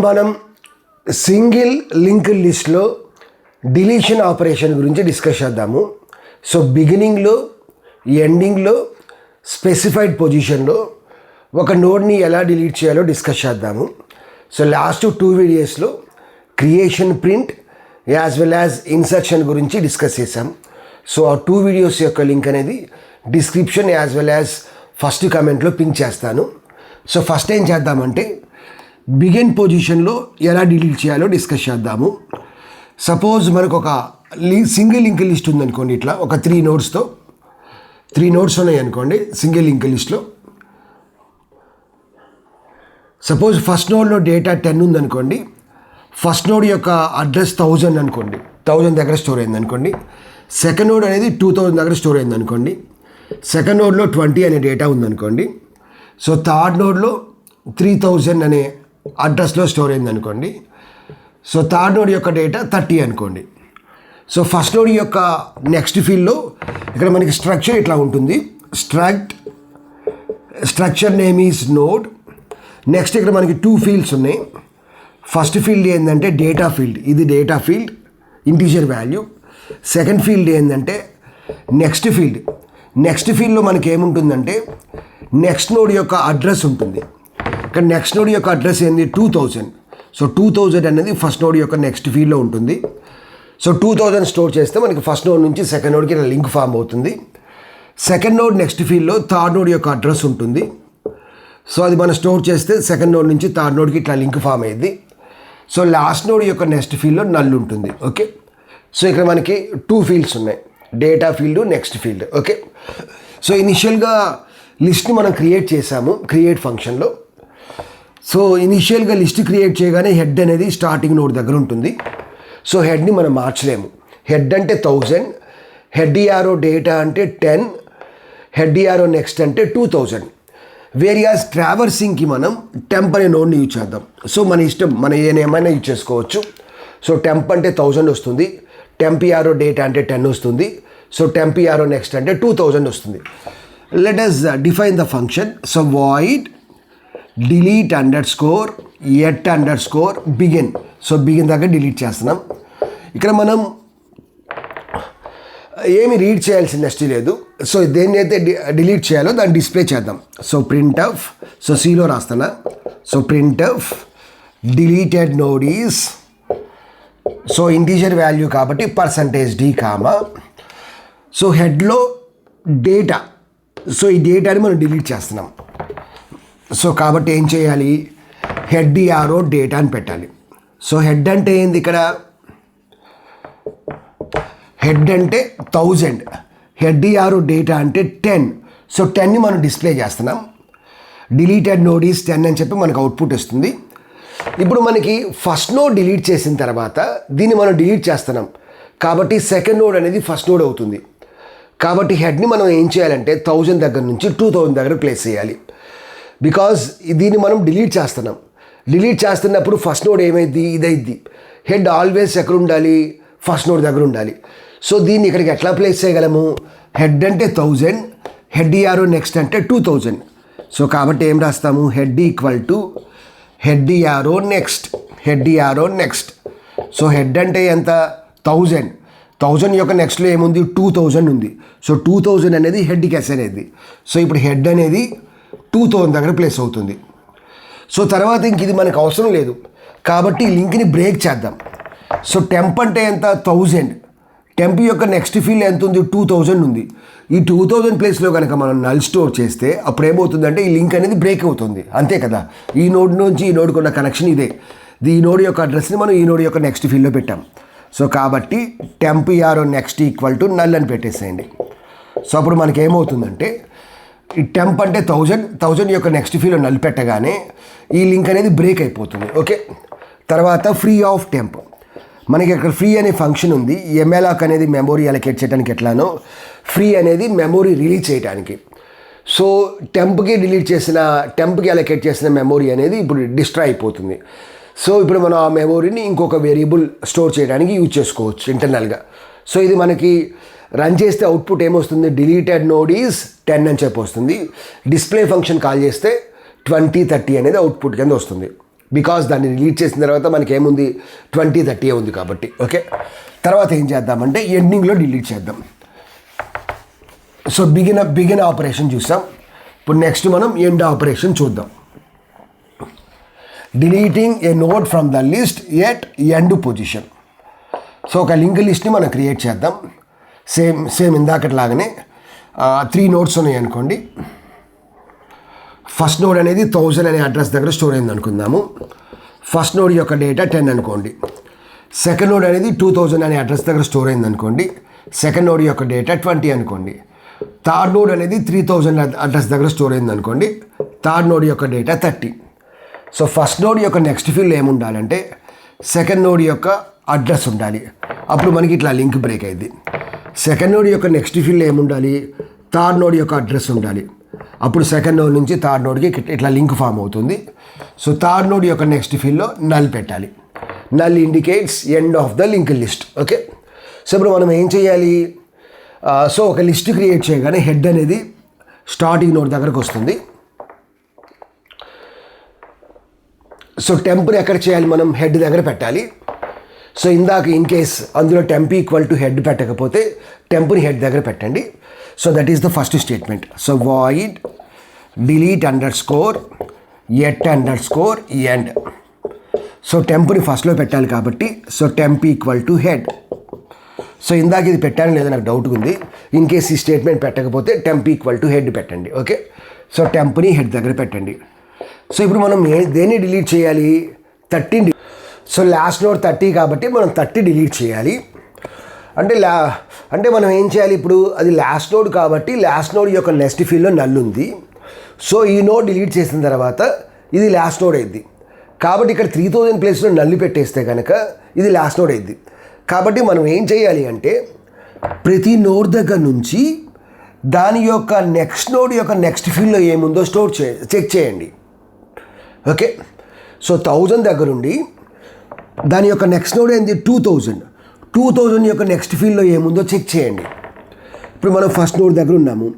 మనం single link లిస్ట్లో deletion operation గురించి డిస్కస్ చేద్దాము. సో బిగినింగ్లో, ఎండింగ్లో, స్పెసిఫైడ్ పొజిషన్లో ఒక నోడ్ని ఎలా డిలీట్ చేయాలో డిస్కస్ చేద్దాము. సో లాస్ట్ 2 వీడియోస్లో creation, print as well as insertion గురించి డిస్కస్ చేసాం. సో ఆ 2 వీడియోస్ యొక్క లింక్ అనేది description as well as first కామెంట్లో పింక్ చేస్తాను. సో ఫస్ట్ ఏం చేద్దామంటే బిగిన్ పొజిషన్లో ఎలా డిలీట్ చేయాలో డిస్కస్ చేద్దాము. సపోజ్ మనకు ఒక సింగిల్ లింక్ లిస్ట్ ఉందనుకోండి, ఇట్లా ఒక 3 నోడ్స్తో 3 నోడ్స్ ఉన్నాయి అనుకోండి సింగిల్ లింక్ లిస్ట్లో. సపోజ్ ఫస్ట్ నోడ్లో డేటా 10 ఉందనుకోండి, ఫస్ట్ నోడ్ యొక్క అడ్రస్ 1000 అనుకోండి, 1000 దగ్గర స్టోర్ అయింది అనుకోండి. సెకండ్ నోడ్ అనేది 2000 దగ్గర స్టోర్ అయింది అనుకోండి. సెకండ్ నోడ్లో 20 అనే డేటా ఉందనుకోండి. సో థర్డ్ నోడ్లో 3000 అనే అడ్రస్లో స్టోర్ అయింది అనుకోండి. సో థర్డ్ నోడ్ యొక్క డేటా 30 అనుకోండి. సో ఫస్ట్ నోడ్ యొక్క నెక్స్ట్ ఫీల్డ్లో ఇక్కడ మనకి స్ట్రక్చర్ ఇట్లా ఉంటుంది. Structure name is node. Next ఇక్కడ మనకి 2 ఫీల్డ్స్ ఉన్నాయి. ఫస్ట్ ఫీల్డ్ ఏంటంటే డేటా ఫీల్డ్, ఇది data field integer value. Second field ఏంటంటే నెక్స్ట్ ఫీల్డ్. నెక్స్ట్ ఫీల్డ్లో మనకి ఏముంటుందంటే నెక్స్ట్ నోడ్ యొక్క అడ్రస్ ఉంటుంది. ఇక్కడ నెక్స్ట్ నోడ్ యొక్క అడ్రస్ ఏంది 2000. సో 2000 అనేది ఫస్ట్ నోడ్ యొక్క నెక్స్ట్ ఫీల్డ్లో ఉంటుంది. సో 2000 స్టోర్ చేస్తే మనకి ఫస్ట్ నోడ్ నుంచి సెకండ్ నోడ్కి ఇలా లింక్ ఫామ్ అవుతుంది. సెకండ్ నోడ్ నెక్స్ట్ ఫీల్డ్లో థర్డ్ నోడ్ యొక్క అడ్రస్ ఉంటుంది. సో అది మనం స్టోర్ చేస్తే సెకండ్ నోడ్ నుంచి థర్డ్ నోడ్కి ఇట్లా లింక్ ఫామ్ అయ్యింది. సో లాస్ట్ నోడ్ యొక్క నెక్స్ట్ ఫీల్డ్లో నల్ ఉంటుంది. ఓకే, సో ఇక్కడ మనకి 2 ఫీల్డ్స్ ఉన్నాయి, data field, next field. Okay, so ఇనిషియల్గా లిస్ట్ని మనం క్రియేట్ చేసాము క్రియేట్ ఫంక్షన్లో. సో ఇనిషియల్గా లిస్ట్ క్రియేట్ చేయగానే హెడ్ అనేది స్టార్టింగ్ నోడ్ దగ్గర ఉంటుంది. సో హెడ్ని మనం మార్చలేము. హెడ్ అంటే 1000, హెడ్ యారో డేటా అంటే 10, హెడ్ యారో నెక్స్ట్ అంటే 2000. వేరియాస్ ట్రావర్సింగ్కి మనం టెంప్ అనే నోడ్ని యూజ్ చేద్దాం. సో మన ఇష్టం, మనం ఏమైనా యూజ్ చేసుకోవచ్చు. సో టెంప్ అంటే 1000 వస్తుంది, టెంప్ యారో డేటా అంటే 10 వస్తుంది. సో టెంప్ యారో నెక్స్ట్ అంటే 2000 వస్తుంది. Let us define the function. So void delete underscore yet underscore begin. So begin దగ్గర డిలీట్ చేస్తున్నాం. ఇక్కడ మనం ఏమి రీడ్ చేయాల్సిన నెక్స్ట్ లేదు. సో దేన్ని అయితే డిలీట్ చేయాలో దాన్ని డిస్ప్లే చేద్దాం. సో ప్రింట్ ఆఫ్, సో సిలో రాస్తున్నా. So printf deleted node is, so integer value కాబట్టి %d కామా. సో హెడ్లో డేటా, సో ఈ డేటాని మనం డిలీట్ చేస్తున్నాం. సో కాబట్టి ఏం చేయాలి, హెడ్ యారో డేటా అని పెట్టాలి. సో హెడ్ అంటే ఏంది, ఇక్కడ హెడ్ అంటే 1000, హెడ్ యారో డేటా అంటే 10. సో 10ని మనం డిస్ప్లే చేస్తున్నాం. డిలీటెడ్ నోడ్ ఈజ్ 10 అని చెప్పి మనకు అవుట్పుట్ వస్తుంది. ఇప్పుడు మనకి ఫస్ట్ నోడ్ డిలీట్ చేసిన తర్వాత దీన్ని మనం డిలీట్ చేస్తున్నాం కాబట్టి సెకండ్ నోడ్ అనేది ఫస్ట్ నోడ్ అవుతుంది. కాబట్టి హెడ్ని మనం ఏం చేయాలంటే 1000 దగ్గర నుంచి 2000 దగ్గర ప్లేస్ చేయాలి. బికాజ్ దీన్ని మనం డిలీట్ చేస్తున్నాం. డిలీట్ చేస్తున్నప్పుడు ఫస్ట్ నోడ్ ఏమైంది, ఇదైద్ది. హెడ్ ఆల్వేస్ ఎక్కడ ఉండాలి, ఫస్ట్ నోడ్ దగ్గర ఉండాలి. సో దీన్ని ఇక్కడికి ఎట్లా ప్లేస్ చేయగలము, హెడ్ అంటే 1000, హెడ్ యారో నెక్స్ట్ అంటే 2000. సో కాబట్టి ఏం రాస్తాము, head equal to head arrow next, head arrow next. So head అంటే ఎంత 1000, 1000 యొక్క నెక్స్ట్లో ఏముంది 2000 ఉంది. సో 2000 అనేది హెడ్కి అసైన్ అయింది. సో ఇప్పుడు హెడ్ అనేది 2000 దగ్గర ప్లేస్ అవుతుంది. సో తర్వాత ఇంక ఇది మనకు అవసరం లేదు కాబట్టి ఈ లింక్ని బ్రేక్ చేద్దాం. సో టెంప్ అంటే ఎంత 1000, టెంప్ యొక్క నెక్స్ట్ ఫీల్డ్ ఎంత ఉంది 2000 ఉంది. ఈ 2000 ప్లేస్లో కనుక మనం నల్ స్టోర్ చేస్తే అప్పుడు ఏమవుతుందంటే ఈ లింక్ అనేది బ్రేక్ అవుతుంది, అంతే కదా. ఈ నోడ్ నుంచి ఈ నోడ్కి ఉన్న కనెక్షన్ ఇదే. ఈ నోడ్ యొక్క అడ్రస్ని మనం ఈ నోడ్ యొక్క నెక్స్ట్ ఫీల్డ్లో పెట్టాం. సో కాబట్టి temp arrow next equal to null అని పెట్టేసేయండి. సో అప్పుడు మనకి ఏమవుతుందంటే ఈ టెంప్ అంటే 1000 యొక్క నెక్స్ట్ ఫీల్డ్లో నల్ పెట్టగానే ఈ లింక్ అనేది బ్రేక్ అయిపోతుంది. ఓకే, తర్వాత ఫ్రీ ఆఫ్ టెంప్. మనకి ఇక్కడ ఫ్రీ అనే ఫంక్షన్ ఉంది. ఎమ్ఎలాక్ అనేది మెమొరీ అలొకేట్ చేయడానికి ఎట్లానో ఫ్రీ అనేది మెమొరీ రిలీజ్ చేయడానికి. సో టెంప్కి అలొకేట్ చేసిన మెమొరీ అనేది ఇప్పుడు డిస్ట్రాయ్ అయిపోతుంది. సో ఇప్పుడు మనం ఆ మెమొరీని ఇంకొక వేరియబుల్ స్టోర్ చేయడానికి యూజ్ చేసుకోవచ్చు ఇంటర్నల్గా. సో ఇది మనకి రన్ చేస్తే అవుట్పుట్ ఏమొస్తుంది, డిలీటెడ్ నోడ్ ఈజ్ 10 అని చెప్పి వస్తుంది. డిస్ప్లే ఫంక్షన్ కాల్ చేస్తే 20, 30 అనేది అవుట్పుట్ కింద వస్తుంది. బికాస్ దాన్ని డిలీట్ చేసిన తర్వాత మనకి ఏముంది 20 30 ఉంది కాబట్టి. ఓకే, తర్వాత ఏం చేద్దామంటే ఎండింగ్లో డిలీట్ చేద్దాం. సో బిగిన్ ఆపరేషన్ చూసాం. ఇప్పుడు నెక్స్ట్ మనం ఎండ్ ఆపరేషన్ చూద్దాం. Deleting A node from the list at end position. So ఒక లింక్ లిస్ట్ని మనం క్రియేట్ చేద్దాం. సేమ్ ఇందాకట్లాగానే 3 నోడ్స్ ఉన్నాయి అనుకోండి. ఫస్ట్ నోడ్ అనేది 1000 అనే అడ్రస్ దగ్గర స్టోర్ అయింది అనుకుందాము. ఫస్ట్ నోడ్ యొక్క డేటా 10 అనుకోండి. సెకండ్ నోడ్ అనేది 2000 అనే అడ్రస్ దగ్గర స్టోర్ అయింది అనుకోండి. సెకండ్ నోడ్ యొక్క డేటా 20 అనుకోండి. థర్డ్ నోడ్ అనేది 3000 అడ్రస్ దగ్గర స్టోర్ అయింది అనుకోండి. థర్డ్ నోడ్ యొక్క డేటా 30. సో ఫస్ట్ నోడ్ యొక్క నెక్స్ట్ ఫీల్డ్ ఏముండాలంటే సెకండ్ నోడ్ యొక్క అడ్రస్ ఉండాలి. అప్పుడు మనకి ఇట్లా లింక్ బ్రేక్ అయింది. సెకండ్ నోడ్ యొక్క నెక్స్ట్ ఫీల్డ్ ఏముండాలి, థర్డ్ నోడ్ యొక్క అడ్రస్ ఉండాలి. అప్పుడు సెకండ్ నోడ్ నుంచి థర్డ్ నోడ్కి ఇట్లా లింక్ ఫామ్ అవుతుంది. సో థర్డ్ నోడ్ యొక్క నెక్స్ట్ ఫీల్డ్లో నల్ పెట్టాలి. Null indicates end of the link list. Okay, so ఇప్పుడు మనం ఏం చేయాలి, సో ఒక లిస్ట్ క్రియేట్ చేయగానే హెడ్ అనేది స్టార్టింగ్ నోడ్ దగ్గరకు వస్తుంది. సో టెంప్ని ఎక్కడ చేయాలి, మనం హెడ్ దగ్గర పెట్టాలి. సో ఇందాక ఇన్ కేస్ అందులో టెంప్ ఈక్వల్ టు హెడ్ పెట్టకపోతే టెంప్ని హెడ్ దగ్గర పెట్టండి. So that is the first statement. So void delete underscore at underscore end. So టెంప్ని ఫస్ట్లో పెట్టాలి కాబట్టి so temp equal to head. So ఇందాక ఇది పెట్టాను లేదా నాకు డౌట్గా ఉంది. ఇన్ కేస్ ఈ స్టేట్మెంట్ పెట్టకపోతే టెంప్ ఈక్వల్ టు హెడ్ పెట్టండి. ఓకే, సో టెంప్ని హెడ్ దగ్గర పెట్టండి. సో ఇప్పుడు మనం దేన్ని డిలీట్ చేయాలి, 30. సో లాస్ట్ నోడ్ 30 కాబట్టి మనం 30 డిలీట్ చేయాలి. అంటే మనం ఏం చేయాలి, ఇప్పుడు అది లాస్ట్ నోడ్ కాబట్టి లాస్ట్ నోడ్ యొక్క నెక్స్ట్ ఫీల్డ్లో నల్ ఉంది. సో ఈ నోడ్ డిలీట్ చేసిన తర్వాత ఇది లాస్ట్ నోడ్ అయింది కాబట్టి ఇక్కడ 3000 ప్లేస్లో నల్లు పెట్టేస్తే కనుక ఇది లాస్ట్ నోడ్ అయింది. కాబట్టి మనం ఏం చేయాలి అంటే ప్రతి నోడ్ దగ్గర నుంచి దాని యొక్క నెక్స్ట్ నోడ్ యొక్క నెక్స్ట్ ఫీల్డ్లో ఏముందో చెక్ చేయండి. ఓకే, సో 1000 దగ్గర నుండి దాని యొక్క నెక్స్ట్ నోడ్ ఏంది 2000 యొక్క నెక్స్ట్ ఫీల్డ్లో ఏముందో చెక్ చేయండి. ఇప్పుడు మనం ఫస్ట్ నోడ్ దగ్గర ఉన్నాము.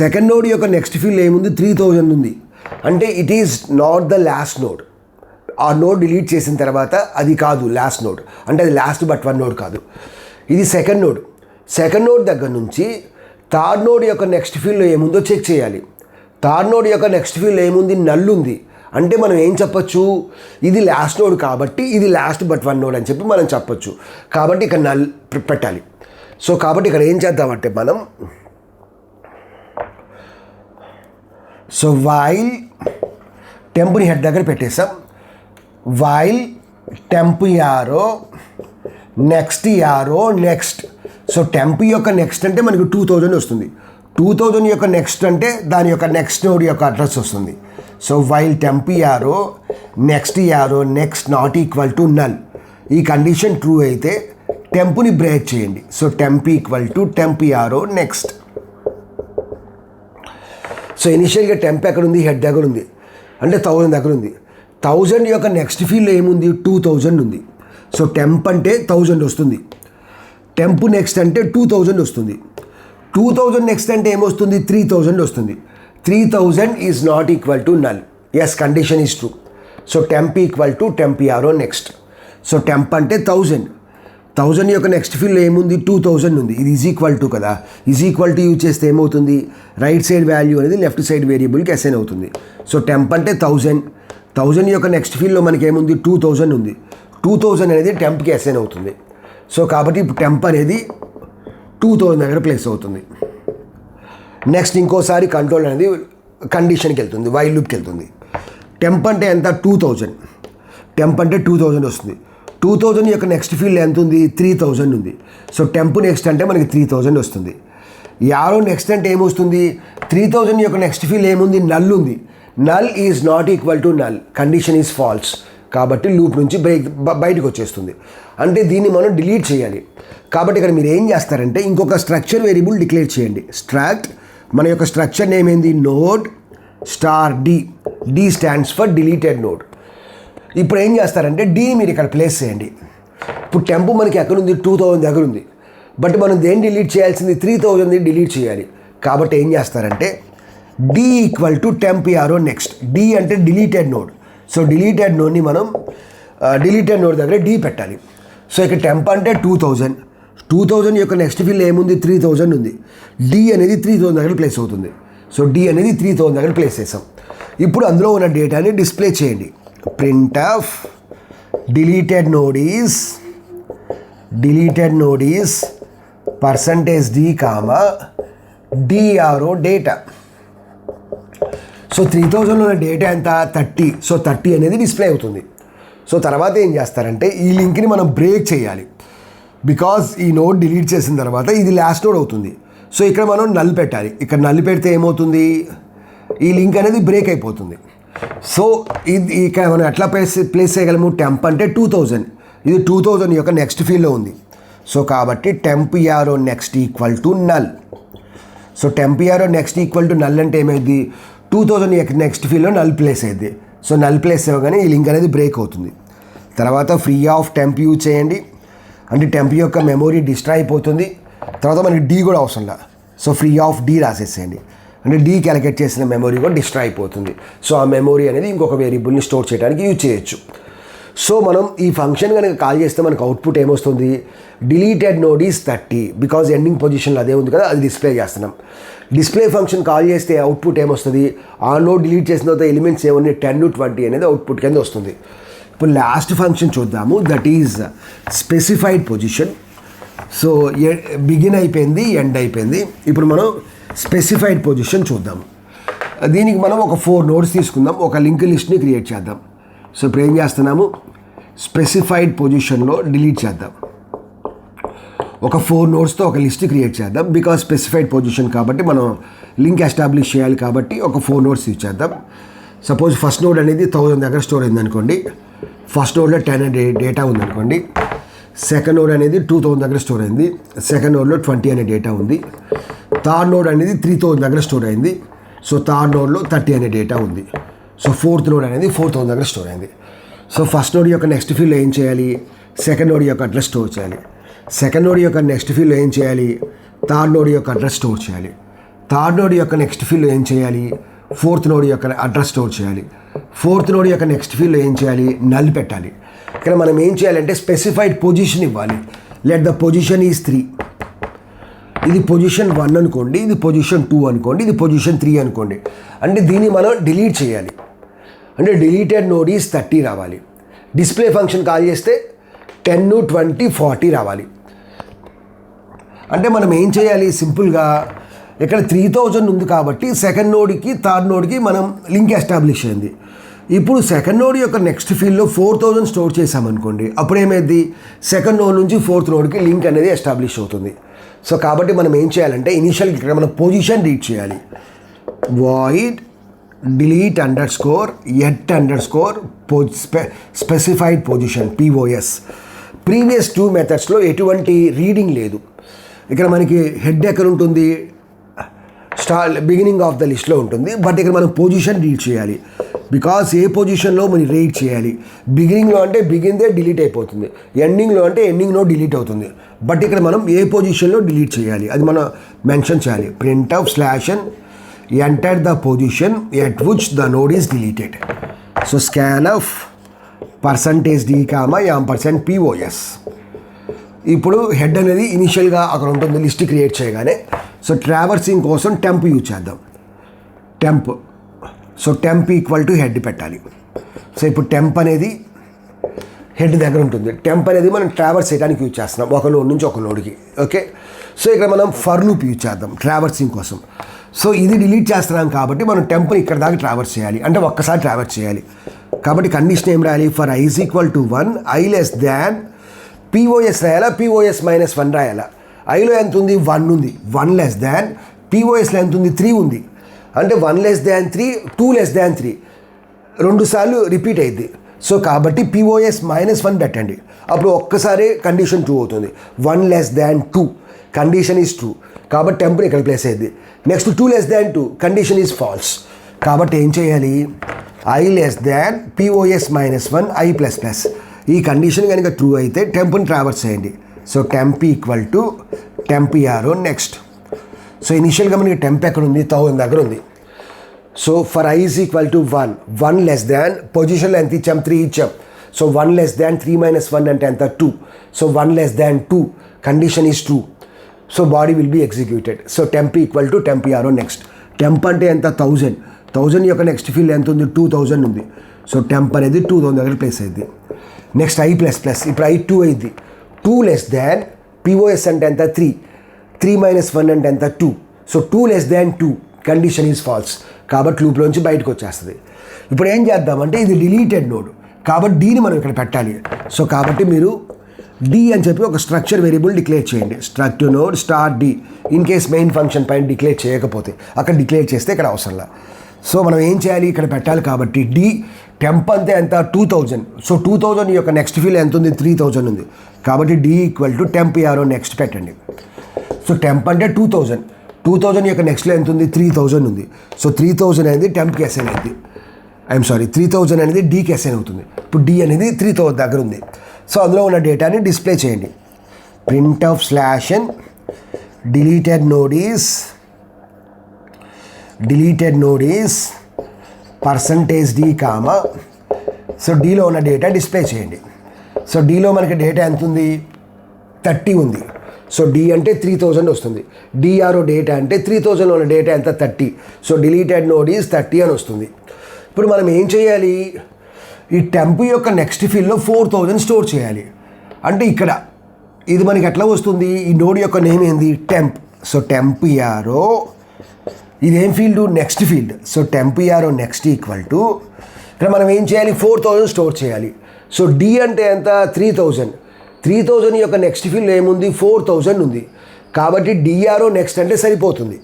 సెకండ్ నోడ్ యొక్క నెక్స్ట్ ఫీల్డ్ ఏముంది 3000 ఉంది. అంటే it is not the last node. ఆ నోడ్ డిలీట్ చేసిన తర్వాత అది కాదు లాస్ట్ నోడ్, అంటే అది లాస్ట్ బట్ 1 నోడ్ కాదు. ఇది సెకండ్ నోడ్. సెకండ్ నోడ్ దగ్గర నుంచి థర్డ్ నోడ్ యొక్క నెక్స్ట్ ఫీల్డ్లో ఏముందో చెక్ చేయాలి. థర్డ్ నోడ్ యొక్క నెక్స్ట్ ఫీల్డ్ ఏముంది, నల్ ఉంది. అంటే మనం ఏం చెప్పచ్చు, ఇది లాస్ట్ నోడ్ కాబట్టి ఇది లాస్ట్ బట్ 1 నోడ్ అని చెప్పి మనం చెప్పచ్చు. కాబట్టి ఇక్కడ నల్ పెట్టాలి. సో కాబట్టి ఇక్కడ ఏం చేద్దామంటే మనం సో వైల్ టెంప్ని హెడ్ దగ్గర పెట్టేసాం. While temp arrow next. So temp యొక్క నెక్స్ట్ అంటే మనకు 2000 వస్తుంది. 2000 యొక్క నెక్స్ట్ అంటే దాని యొక్క నెక్స్ట్ నోడ్ యొక్క అడ్రస్ వస్తుంది. So while temp arrow next not equal to null. ఈ కండిషన్ ట్రూ అయితే టెంప్ని బ్రేక్ చేయండి. So temp equal to temp arrow next. So ఇనిషియల్గా టెంప్ ఎక్కడ ఉంది, హెడ్ దగ్గర ఉంది, అంటే 1000 దగ్గర ఉంది. 1000 యొక్క నెక్స్ట్ ఫీల్డ్ ఏముంది 2000 ఉంది. సో టెంప్ అంటే 1000 వస్తుంది. టెంప్ నెక్స్ట్ అంటే 2000 వస్తుంది. 2000 నెక్స్ట్ అంటే ఏమొస్తుంది 3000 వస్తుంది. 3000 is not equal to null. Yes, condition is true. So temp equal to temp arrow next. So temp అంటే 1000 యొక్క నెక్స్ట్ ఫీల్డ్ ఏముంది 2000 ఉంది. ఇది ఈజ్ ఈక్వల్ టు కదా, ఈజ్ ఈక్వల్ టు యూజ్ చేస్తే ఏమవుతుంది, రైట్ సైడ్ వాల్యూ అనేది లెఫ్ట్ సైడ్ వేరియబుల్కి అసైన్ అవుతుంది. సో టెంప్ అంటే 1000 యొక్క నెక్స్ట్ ఫీల్డ్లో మనకి ఏముంది 2000 ఉంది. 2000 అనేది టెంప్కి అసైన్ అవుతుంది. సో కాబట్టి ఇప్పుడు టెంప్ అనేది 2000 దగ్గర ప్లేస్ అవుతుంది. నెక్స్ట్ ఇంకోసారి కంట్రోల్ అనేది కండిషన్కి వెళ్తుంది, వైల్ లూప్కి వెళ్తుంది. టెంప్ అంటే ఎంత 2000. టెంప్ అంటే 2000 వస్తుంది. 2000 యొక్క నెక్స్ట్ ఫీల్డ్ ఎంత ఉంది 3000 ఉంది. సో టెంప్ నెక్స్ట్ అంటే మనకి 3000 వస్తుంది. యారో నెక్స్ట్ అంటే ఏమొస్తుంది 3000 యొక్క నెక్స్ట్ ఫీల్డ్ ఏముంది, నల్ ఉంది. Null is not equal to null, condition is false. కాబట్టి లూప్ నుంచి బయటకు వచ్చేస్తుంది. అంటే దీన్ని మనం డిలీట్ చేయాలి. కాబట్టి ఇక్కడ మీరు ఏం చేస్తారంటే ఇంకొక స్ట్రక్చర్ వేరియబుల్ డిక్లేర్ చేయండి. స్ట్రాక్ట్ మన యొక్క స్ట్రక్చర్ నేమ్ ఏంది, node star D stands for deleted node. ఇప్పుడు ఏం చేస్తారంటే డి మీరు ఇక్కడ ప్లేస్ చేయండి. ఇప్పుడు టెంప్ మనకి ఎక్కడ ఉంది 2000 దగ్గర ఉంది. బట్ మనం దేన్ని డిలీట్ చేయాల్సింది 3000 డిలీట్ చేయాలి. కాబట్టి ఏం చేస్తారంటే D equal to temp arrow next. D అంటే డిలీటెడ్ నోడ్. సో డిలీటెడ్ నోడ్ని మనం డిలీటెడ్ నోడ్ దగ్గర డి పెట్టాలి. సో ఇక్కడ టెంప్ అంటే 2000 యొక్క నెక్స్ట్ ఫీల్డ్ ఏముంది 3000 ఉంది. డి అనేది 3000 దగ్గర ప్లేస్ అవుతుంది. సో డి అనేది 3000 దగ్గర ప్లేస్ చేసాం. ఇప్పుడు అందులో ఉన్న డేటాని డిస్ప్లే చేయండి. Printf deleted node is %d comma DRO data. So 3000లో ఉన్న డేటా ఎంత 30. సో 30 అనేది డిస్ప్లే అవుతుంది. సో తర్వాత ఏం చేస్తారంటే ఈ లింక్ని మనం బ్రేక్ చేయాలి. బికాజ్ ఈ నోడ్ డిలీట్ చేసిన తర్వాత ఇది లాస్ట్ నోడ్ అవుతుంది. సో ఇక్కడ మనం నల్ పెట్టాలి. ఇక్కడ నల్ పెడితే ఏమవుతుంది, ఈ లింక్ అనేది బ్రేక్ అయిపోతుంది. సో ఇది ఇక్కడ మనం ఎట్లా ప్లేస్ చేయగలము, టెంప్ అంటే 2000, ఇది 2000 యొక్క నెక్స్ట్ ఫీల్డ్లో ఉంది. సో కాబట్టి temp arrow next equal to null. So temp arrow next equal to null అంటే ఏమైంది, 2000 యొక్క నెక్స్ట్ ఫీల్డ్లో నల్ ప్లేస్ అయింది. సో నల్ ప్లేస్ అవ్వగానే ఈ లింక్ అనేది బ్రేక్ అవుతుంది. తర్వాత ఫ్రీ ఆఫ్ టెంప్ యూజ్ చేయండి, అంటే టెంప్ యొక్క మెమొరీ డిస్ట్రాయ్ అయిపోతుంది. తర్వాత మనకి డీ కూడా అవసరం లేదు. సో ఫ్రీ ఆఫ్ డీ రాసేసేయండి, అంటే డీ క్యాలిక్యులేట్ చేసిన మెమొరీ కూడా డిస్ట్రాయ్ అయిపోతుంది. సో ఆ మెమొరీ అనేది ఇంకొక వేరియబుల్ని స్టోర్ చేయడానికి యూజ్ చేయొచ్చు. సో మనం ఈ ఫంక్షన్ కనుక కాల్ చేస్తే మనకు అవుట్పుట్ ఏమొస్తుంది, deleted node is 30, because ending పొజిషన్లో అదే ఉంది కదా, అది డిస్ప్లే చేస్తున్నాం. డిస్ప్లే ఫంక్షన్ కాల్ చేస్తే అవుట్పుట్ ఏమొస్తుంది, ఆ నోడ్ డిలీట్ చేసిన తర్వాత ఎలిమెంట్స్ ఏమన్నా 10 to 20 అనేది అవుట్పుట్ కింద వస్తుంది. ఇప్పుడు లాస్ట్ ఫంక్షన్ చూద్దాము, that is specified position. So begin అయిపోయింది, ఎండ్ అయిపోయింది. ఇప్పుడు మనం స్పెసిఫైడ్ పొజిషన్ చూద్దాం. దీనికి మనం ఒక 4 నోడ్స్ తీసుకుందాం, ఒక లింక్ లిస్ట్ని క్రియేట్ చేద్దాం. సో ఇప్పుడు ఏం చేస్తున్నాము, స్పెసిఫైడ్ పొజిషన్లో డిలీట్ చేద్దాం. ఒక 4 నోడ్స్తో ఒక లిస్ట్ క్రియేట్ చేద్దాం. బికాజ్ స్పెసిఫైడ్ పొజిషన్ కాబట్టి మనం లింక్ ఎస్టాబ్లిష్ చేయాలి కాబట్టి ఒక 4 నోడ్స్ యూజ్ చేద్దాం. సపోజ్ ఫస్ట్ నోడ్ అనేది 1000 దగ్గర స్టోర్ అయింది అనుకోండి, ఫస్ట్ నోడ్లో 10 అనే డేటా ఉందనుకోండి. సెకండ్ నోడ్ అనేది 2000 దగ్గర స్టోర్ అయింది, సెకండ్ నోడ్లో 20 అనే డేటా ఉంది. థర్డ్ నోడ్ అనేది 3000 దగ్గర స్టోర్ అయింది, సో థర్డ్ నోడ్లో 30 అనే డేటా ఉంది. సో ఫోర్త్ నోడ్ అనేది 4000 దగ్గర స్టోర్ అయింది. సో ఫస్ట్ నోడ్ యొక్క నెక్స్ట్ ఫీల్డ్లో ఏం చేయాలి, సెకండ్ నోడ్ యొక్క అడ్రస్ స్టోర్ చేయాలి. సెకండ్ నోడ్ యొక్క నెక్స్ట్ ఫీల్డ్లో ఏం చేయాలి, థర్డ్ నోడ్ యొక్క అడ్రస్ స్టోర్ చేయాలి. థర్డ్ నోడ్ యొక్క నెక్స్ట్ ఫీల్డ్లో ఏం చేయాలి, ఫోర్త్ నోడ్ యొక్క అడ్రస్ స్టోర్ చేయాలి. ఫోర్త్ నోడ్ యొక్క నెక్స్ట్ ఫీల్డ్లో ఏం చేయాలి, నల్ పెట్టాలి. ఇక్కడ మనం ఏం చేయాలంటే స్పెసిఫైడ్ పొజిషన్ ఇవ్వాలి. Let the position is 3. ఇది పొజిషన్ 1 అనుకోండి, ఇది పొజిషన్ 2 అనుకోండి, ఇది పొజిషన్ 3 అనుకోండి. అంటే దీన్ని మనం డిలీట్ చేయాలి. అంటే డిలీటెడ్ నోడ్ ఈజ్ 30 రావాలి. డిస్ప్లే ఫంక్షన్ కాల్ చేస్తే 10, 20, 40 రావాలి. అంటే మనం ఏం చేయాలి, సింపుల్గా ఇక్కడ 3000 ఉంది కాబట్టి సెకండ్ నోడ్కి థర్డ్ నోడ్కి మనం లింక్ ఎస్టాబ్లిష్ అయింది. ఇప్పుడు సెకండ్ నోడ్ యొక్క నెక్స్ట్ ఫీల్డ్లో 4000 స్టోర్ చేసామనుకోండి, అప్పుడు ఏమైంది, సెకండ్ నోడ్ నుంచి ఫోర్త్ నోడ్కి లింక్ అనేది ఎస్టాబ్లిష్ అవుతుంది. సో కాబట్టి మనం ఏం చేయాలంటే ఇనిషియల్ ఇక్కడ మనం పొజిషన్ రీడ్ చేయాలి. Void delete underscore yet underscore specified position POS. Previous 2 మెథడ్స్లో ఎటువంటి రీడింగ్ లేదు. ఇక్కడ మనకి హెడ్ ఎక్కడ ఉంటుంది, బిగినింగ్ ఆఫ్ ద లిస్ట్లో ఉంటుంది. బట్ ఇక్కడ మనం పొజిషన్ రీడ్ చేయాలి. బికాస్ ఏ పొజిషన్లో మనం రీడ్ చేయాలి, బిగినింగ్లో అంటే బిగిన్దే డిలీట్ అయిపోతుంది, ఎండింగ్లో అంటే ఎండింగ్లో డిలీట్ అవుతుంది. బట్ ఇక్కడ మనం ఏ పొజిషన్లో డిలీట్ చేయాలి అది మనం మెన్షన్ చేయాలి. Printf slash n enter the position at which the node is deleted. So scan of %d comma %POS. ఇప్పుడు హెడ్ అనేది ఇనిషియల్గా అక్కడ ఉంటుంది లిస్ట్ క్రియేట్ చేయగానే. సో ట్రావర్సింగ్ కోసం టెంప్ యూజ్ చేద్దాం. Temp, so temp equal to head పెట్టాలి. So ఇప్పుడు టెంప్ అనేది హెడ్ దగ్గర ఉంటుంది. టెంప్ అనేది మనం ట్రావర్స్ చేయడానికి యూజ్ చేస్తున్నాం ఒక నోడ్ నుంచి ఒక నోడ్కి. ఓకే, సో ఇక్కడ మనం ఫర్ లూప్ యూజ్ చేద్దాం ట్రావర్సింగ్ కోసం. సో ఇది డిలీట్ చేస్తున్నాం కాబట్టి మనం టెంప్ని ఇక్కడ దాకా ట్రావర్స్ చేయాలి, అంటే ఒక్కసారి ట్రావర్స్ చేయాలి. కాబట్టి కండిషన్ ఏం రాయాలి, for i = 1 i less than POS రాయాలా, POS - 1 రాయాలా. ఐలో ఎంత ఉంది, 1 ఉంది, 1 less than POSలో ఎంత ఉంది, 3 ఉంది. అంటే 1 less than 3, 2 less than 3 2 సార్లు రిపీట్ అయింది. సో కాబట్టి POS -1 పెట్టండి, అప్పుడు ఒక్కసారి కండిషన్ 2 అవుతుంది. 1 less than 2 condition is true కాబట్టి టెంప్ని ఇక్కడ ప్లేస్ అయ్యింది. Next 2 less than 2 condition is false. కాబట్టి ఏం చేయాలి, i less than POS -1 i ++. ఈ కండిషన్ కనుక ట్రూ అయితే టెంప్ని ట్రావర్స్ చేయండి. So temp equal to temp arrow next. So ఇనిషియల్గా మనకి టెంప్ ఎక్కడ ఉంది, 1000 దగ్గర ఉంది. So for I is equal to 1 less దాన్ పొజిషన్లో ఎంత ఇచ్చాం 3 ఇచ్చాం. సో 1 లెస్ దాన్ 3 - 1 అంటే ఎంత 2. So 1 less than 2 condition is true. So body will be executed. So temp equal to temp arrow next. Temp అంటే ఎంత 1000 యొక్క నెక్స్ట్ ఫీల్డ్ ఎంత ఉంది 2000 ఉంది. సో టెంప్ అనేది 2000 దగ్గర ప్లేస్ అయింది. నెక్స్ట్ I ప్లస్ ప్లస్ ఇప్పుడు I 2 అయింది. 2 లెస్ దాన్ POS అంటే ఎంత 3 - 1 అంటే ఎంత 2. So 2 less than 2 condition is false కాబట్టి లూప్లోంచి బయటకు వచ్చేస్తుంది. ఇప్పుడు ఏం చేద్దామంటే ఇది డిలీటెడ్ నోడ్ కాబట్టి డీని మనం ఇక్కడ పెట్టాలి. సో కాబట్టి మీరు డి అని చెప్పి ఒక స్ట్రక్చర్ వేరియబుల్ డిక్లేర్ చేయండి. Structure node star D in case main function పైన డిక్లేర్ చేయకపోతే అక్కడ డిక్లేర్ చేస్తే ఇక్కడ అవసరంలా. సో మనం ఏం చేయాలి ఇక్కడ పెట్టాలి కాబట్టి డి టెంప్ అంతే ఎంత 2000. సో 2000 యొక్క నెక్స్ట్ ఫీల్డ్ ఎంత ఉంది 3000 ఉంది కాబట్టి D equal to temp arrow next పెట్టండి. సో టెంప్ అంటే 2000 యొక్క నెక్స్ట్లో ఎంత ఉంది 3000 ఉంది. సో 3000 అనేది టెంప్కి అసైన్ అయింది. 3000 అనేది డీకి అసైన్ అవుతుంది. ఇప్పుడు డి అనేది 3000 దగ్గర ఉంది. సో అందులో ఉన్న డేటాని డిస్ప్లే చేయండి. Printf /n deleted node is %d comma. So డీలో ఉన్న డేటా డిస్ప్లే చేయండి. సో డీలో మనకి డేటా ఎంత ఉంది 30 ఉంది. సో డి అంటే 3000 వస్తుంది. డిఆర్ఓ డేటా అంటే 3000 ఉన్న డేటా ఎంత 30. సో డిలీటెడ్ నోడ్ ఈజ్ 30 అని వస్తుంది. ఇప్పుడు మనం ఏం చేయాలి ఈ టెంప్ యొక్క నెక్స్ట్ ఫీల్డ్లో 4000 స్టోర్ చేయాలి. అంటే ఇక్కడ ఇది మనకి ఎట్లా వస్తుంది ఈ నోడ్ యొక్క నేమ్ ఏంది టెంప్. సో టెంప్ ఆరో ఇదేం field next field. So temp arrow next equal to ఇక్కడ మనం ఏం చేయాలి 4000 స్టోర్ చేయాలి. సో డి అంటే ఎంత 3000 యొక్క నెక్స్ట్ ఫీల్డ్ ఏముంది 4000 ఉంది కాబట్టి డిఆర్ఓ నెక్స్ట్ అంటే సరిపోతుంది.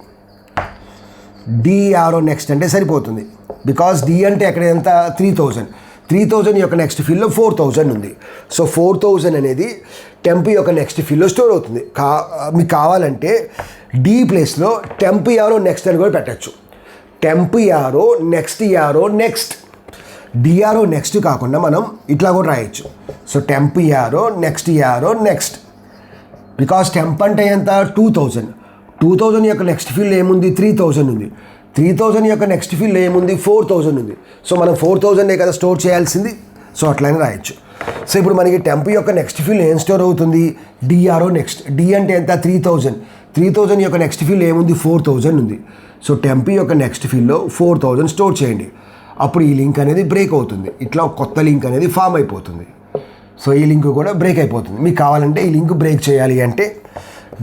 బికాస్ డి అంటే అక్కడ ఎంత 3000 యొక్క నెక్స్ట్ ఫీల్డ్లో 4000 ఉంది. సో 4000 అనేది టెంప్ యొక్క నెక్స్ట్ ఫీల్డ్లో స్టోర్ అవుతుంది. మీకు కావాలంటే డి ప్లేస్లో టెంప్ ఆరో నెక్స్ట్ అని కూడా పెట్టచ్చు. Temp arrow next DRO next కాకుండా మనం ఇట్లా కూడా రాయొచ్చు. So temp arrow next because temp అంటే ఎంత 2000 యొక్క నెక్స్ట్ ఫీల్డ్ ఏముంది 3000 ఉంది. 3000 యొక్క నెక్స్ట్ ఫీల్డ్ ఏముంది 4000 ఉంది. సో మనం 4000 కదా స్టోర్ చేయాల్సింది. సో అట్లనే రాయొచ్చు. సో ఇప్పుడు మనకి టెంప్ యొక్క నెక్స్ట్ ఫీల్డ్ ఏం స్టోర్ అవుతుంది డిఆర్ఓ నెక్స్ట్. డి అంటే ఎంత 3000 యొక్క నెక్స్ట్ ఫీల్డ్ ఏముంది 4000 ఉంది. సో టెంప్ యొక్క నెక్స్ట్ ఫీల్డ్లో 4000 స్టోర్ చేయండి. అప్పుడు ఈ లింక్ అనేది బ్రేక్ అవుతుంది. ఇట్లా కొత్త లింక్ అనేది ఫామ్ అయిపోతుంది. సో ఈ లింక్ కూడా బ్రేక్ అయిపోతుంది. మీకు కావాలంటే ఈ లింక్ బ్రేక్ చేయాలి అంటే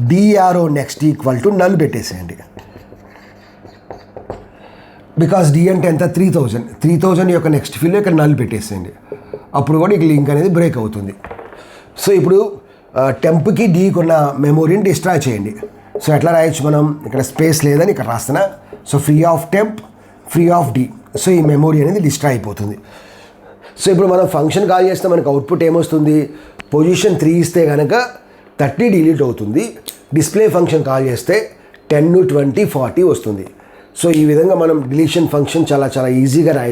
DRO next equal to null పెట్టేసేయండి. బికాస్ డి అంటే ఎంత 3000 యొక్క నెక్స్ట్ ఫీల్డ్ ఇక్కడ నల్ పెట్టేసేయండి. అప్పుడు కూడా ఈ లింక్ అనేది బ్రేక్ అవుతుంది. సో ఇప్పుడు టెంప్కి డీకి ఉన్న మెమోరీని డిస్ట్రాయ్ చేయండి. సో ఎట్లా రాయొచ్చు మనం ఇక్కడ స్పేస్ లేదని ఇక్కడ రాస్తున్నా. So free of temp free of D. So ఈ మెమోరీ అనేది డిస్ట్రాయ్ అయిపోతుంది. సో ఇప్పుడు మనం ఫంక్షన్ కాల్ చేస్తే మనకు అవుట్పుట్ ఏమొస్తుంది పొజిషన్ 3 ఇస్తే కనుక 30 డిలీట్ అవుతుంది. డిస్ప్లే ఫంక్షన్ కాల్ చేస్తే 10, 20, 40 వస్తుంది. సో ఈ విధంగా మనం డిలీషన్ ఫంక్షన్ చాలా ఈజీగా రాయొచ్చు.